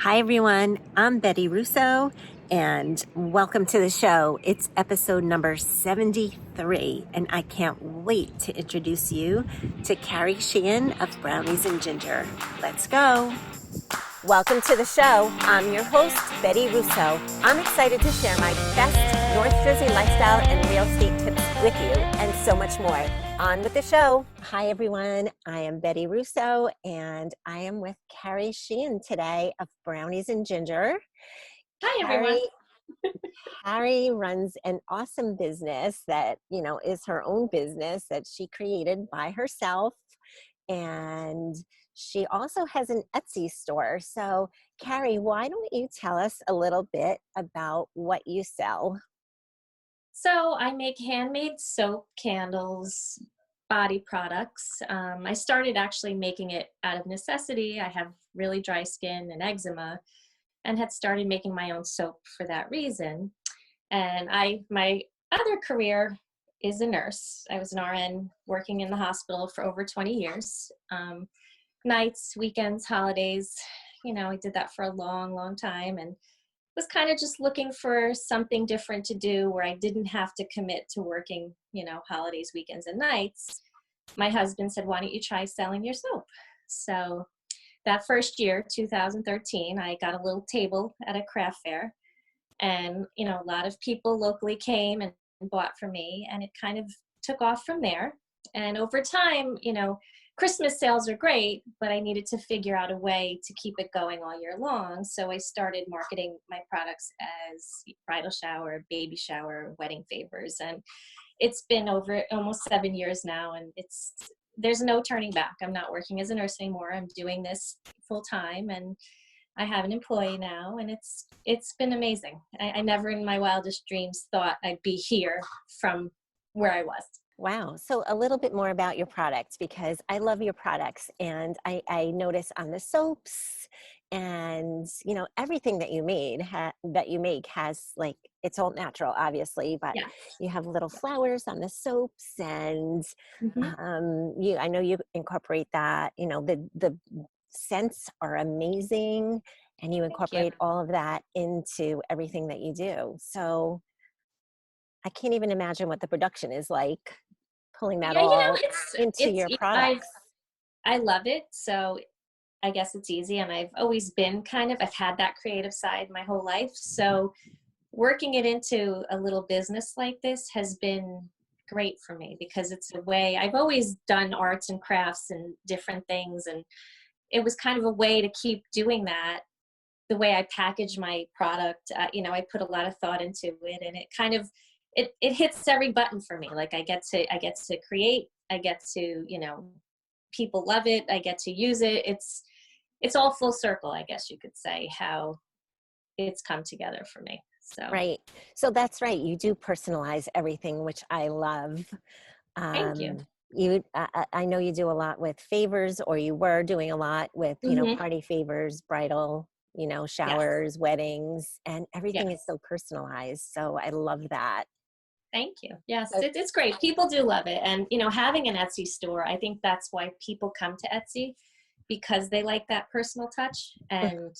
Hi, everyone. I'm Betty Russo, and welcome to the show. It's episode number 73, and I can't wait to introduce you to Carrie Sheehan of Brownies and Ginger. Let's go. Welcome to the show. I'm your host, Betty Russo. I'm excited to share my best North Jersey lifestyle and real estate tips with you, and so much more. On with the show. Hi, everyone. I am Betty Russo, and I am with Carrie Sheehan today of Brownies and Ginger. Hi, everyone. Carrie runs an awesome business that, is her own business that she created by herself. And she also has an Etsy store. So, Carrie, why don't you tell us a little bit about what you sell? So I make handmade soap, candles, body products. I started actually making it out of necessity. I have really dry skin and eczema and had started making my own soap for that reason. And my other career is a nurse. I was an RN working in the hospital for over 20 years. Nights, weekends, holidays, I did that for a long, long time and was kind of just looking for something different to do where I didn't have to commit to working, holidays, weekends, and nights. My husband said, why don't you try selling your soap? So that first year, 2013, I got a little table at a craft fair. And, a lot of people locally came and bought from me, and it kind of took off from there. And over time, Christmas sales are great, but I needed to figure out a way to keep it going all year long. So I started marketing my products as bridal shower, baby shower, wedding favors. And it's been over almost 7 years now, and there's no turning back. I'm not working as a nurse anymore. I'm doing this full time, and I have an employee now, and it's been amazing. I never in my wildest dreams thought I'd be here from where I was. Wow. So a little bit more about your products, because I love your products, and I notice on the soaps and, everything that you that you make has, like, it's all natural, obviously, but Yeah. you have little flowers on the soaps, and Mm-hmm. I know you incorporate that, the scents are amazing, and you Thank you. incorporate all of that into everything that you do. So I can't even imagine what the production is like, pulling that Yeah, all it's into it's your I products. I love it. So I guess it's easy, and I've always been I've had that creative side my whole life. So working it into a little business like this has been great for me because it's a way. I've always done arts and crafts and different things, and it was kind of a way to keep doing that. The way I package my product, I put a lot of thought into it, and it kind of it hits every button for me. Like I get to create, I get to, people love it, I get to use it. It's all full circle, I guess you could say, how it's come together for me. So Right. So that's right. You do personalize everything, which I love. thank you. I know you do a lot with favors, or you were doing a lot with, Hmm. party favors, bridal, Yes. showers, weddings, and everything is Yes. so personalized. So I love that. Thank you. Yes, So, it's great. People do love it. And, having an Etsy store, I think that's why people come to Etsy because they like that personal touch and,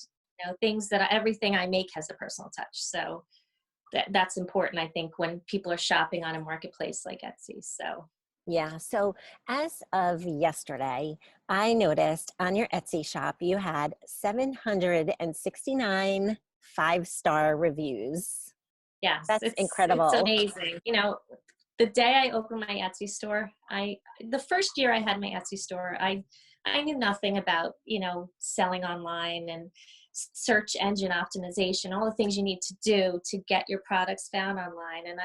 things that everything I make has a personal touch. So that's important, I think, when people are shopping on a marketplace like Etsy. So, yeah. So as of yesterday, I noticed on your Etsy shop, you had 769 five-star reviews. yes, That's it's incredible. amazing. The day I opened my Etsy store, the first year I had my Etsy store, I knew nothing about, selling online and search engine optimization, all the things you need to do to get your products found online. And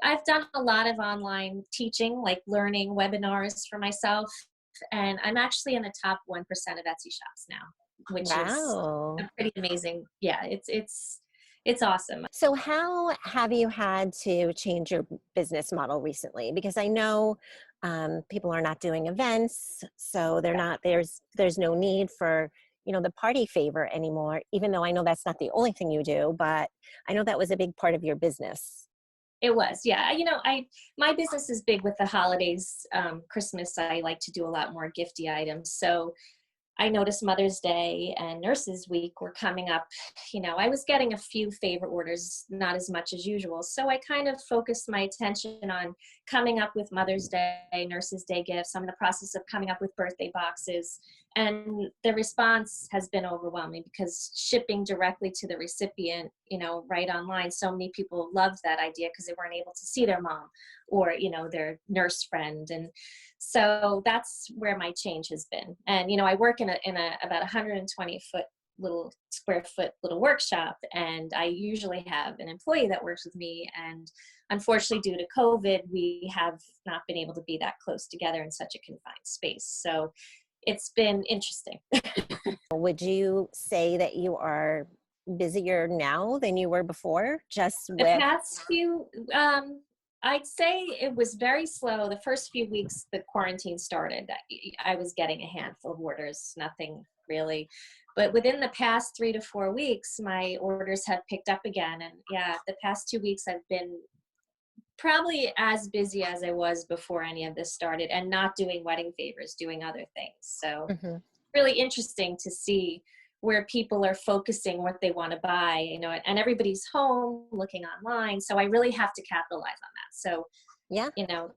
I've done a lot of online teaching, like learning webinars for myself, and I'm actually in the top 1% of Etsy shops now, which is Wow. a pretty amazing. Yeah, it's awesome. So how have you had to change your business model recently? Because I know people are not doing events, so there's no need for, the party favor anymore, even though I know that's not the only thing you do, but I know that was a big part of your business. It was, yeah. My business is big with the holidays. Christmas, I like to do a lot more gifty items. So I noticed Mother's Day and Nurses Week were coming up. I was getting a few favor orders, not as much as usual. So I kind of focused my attention on coming up with Mother's Day, Nurses Day gifts. I'm in the process of coming up with birthday boxes. And the response has been overwhelming because shipping directly to the recipient, right online, so many people loved that idea because they weren't able to see their mom or, their nurse friend. And so that's where my change has been. And, I work in a about 120 square foot little workshop. And I usually have an employee that works with me. And unfortunately, due to COVID, we have not been able to be that close together in such a confined space. So it's been interesting. Would you say that you are busier now than you were before? Just The with past few, I'd say it was very slow. The first few weeks the quarantine started, I was getting a handful of orders, nothing really. But within the past 3 to 4 weeks, my orders have picked up again. And yeah, the past 2 weeks I've been probably as busy as I was before any of this started, and not doing wedding favors, doing other things. So really interesting to see where people are focusing what they want to buy, and everybody's home looking online. So I really have to capitalize on that. So, yeah,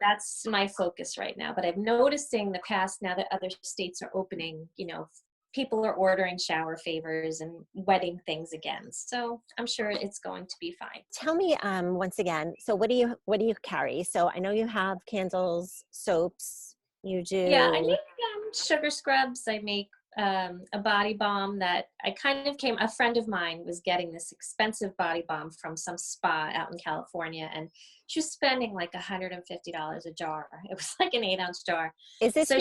that's my focus right now. But I'm noticing the past, now that other states are opening, people are ordering shower favors and wedding things again. So I'm sure it's going to be fine. Tell me once again, so what do you carry? So I know you have candles, soaps, you do. Yeah, I make sugar scrubs. I make a body balm that a friend of mine was getting this expensive body balm from some spa out in California, and she was spending like $150 a jar. It was like an 8-ounce jar. Is this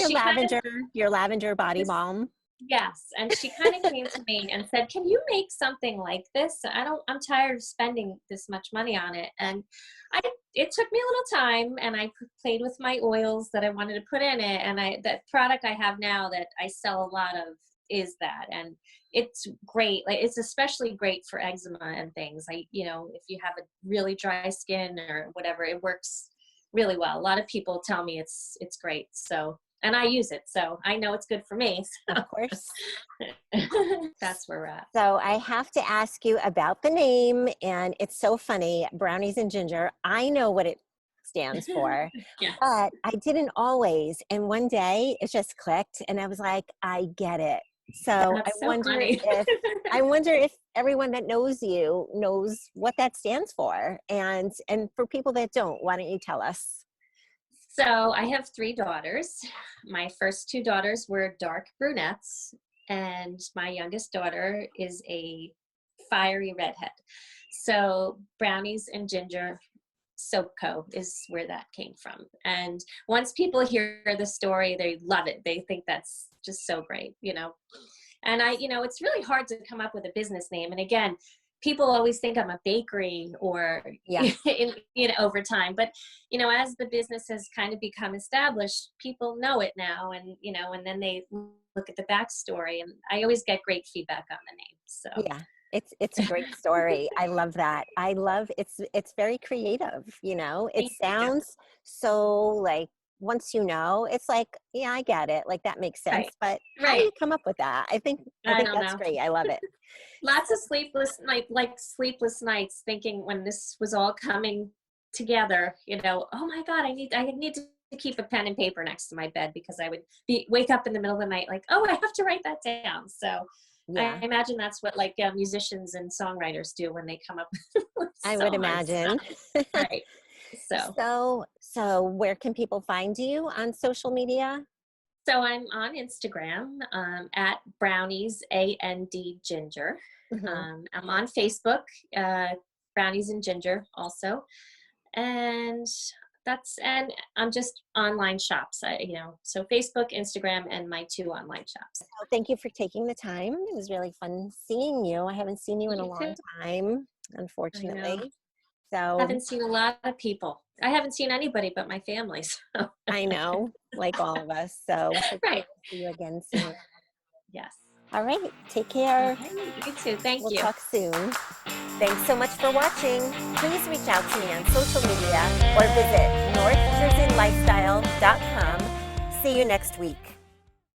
your lavender body balm? Yes. And she kind of came to me and said, can you make something like this? I'm tired of spending this much money on it. And it took me a little time, and I played with my oils that I wanted to put in it. And that product I have now that I sell a lot of is that. And it's great. Like, it's especially great for eczema and things. If you have a really dry skin or whatever, it works really well. A lot of people tell me it's great. So, and I use it, so I know it's good for me. So. Of course. That's where we're at. So I have to ask you about the name, and it's so funny, Brownies and Ginger. I know what it stands for, Yes. but I didn't always. And one day it just clicked, and I was like, I get it. So I wonder if everyone that knows you knows what that stands for. And for people that don't, why don't you tell us? So I have 3 daughters. My first 2 daughters were dark brunettes, and my youngest daughter is a fiery redhead. So Brownies and Ginger Soap Co is where that came from. And once people hear the story, they love it. They think that's just so great, And it's really hard to come up with a business name. And again, people always think I'm a bakery or, over time. But, as the business has kind of become established, people know it now. And, and then they look at the backstory. And I always get great feedback on the name. So yeah, it's a great story. I love that. I love it's very creative. It sounds so like, once it's like, yeah, I get it. Like, that makes sense. Right. But how do you come up with that? I think that's great. I love it. Lots of sleepless nights thinking when this was all coming together, oh my God, I need to keep a pen and paper next to my bed, because I would wake up in the middle of the night like, oh, I have to write that down. So yeah. I imagine that's what musicians and songwriters do when they come up with I would imagine. Right. So where can people find you on social media? So I'm on Instagram at Brownies and Ginger. I'm on Facebook, Brownies and Ginger also, and I'm just online shops. So Facebook, Instagram, and my 2 online shops. Well, thank you for taking the time. It was really fun seeing you. I haven't seen you in a long time, unfortunately. So I haven't seen a lot of people. I haven't seen anybody but my family. So. I know, like all of us. So right. See you again soon. Yes. All right. Take care. Okay, you too. Thank you. We'll talk soon. Thanks so much for watching. Please reach out to me on social media or visit northjerseyLifestyle.com. See you next week.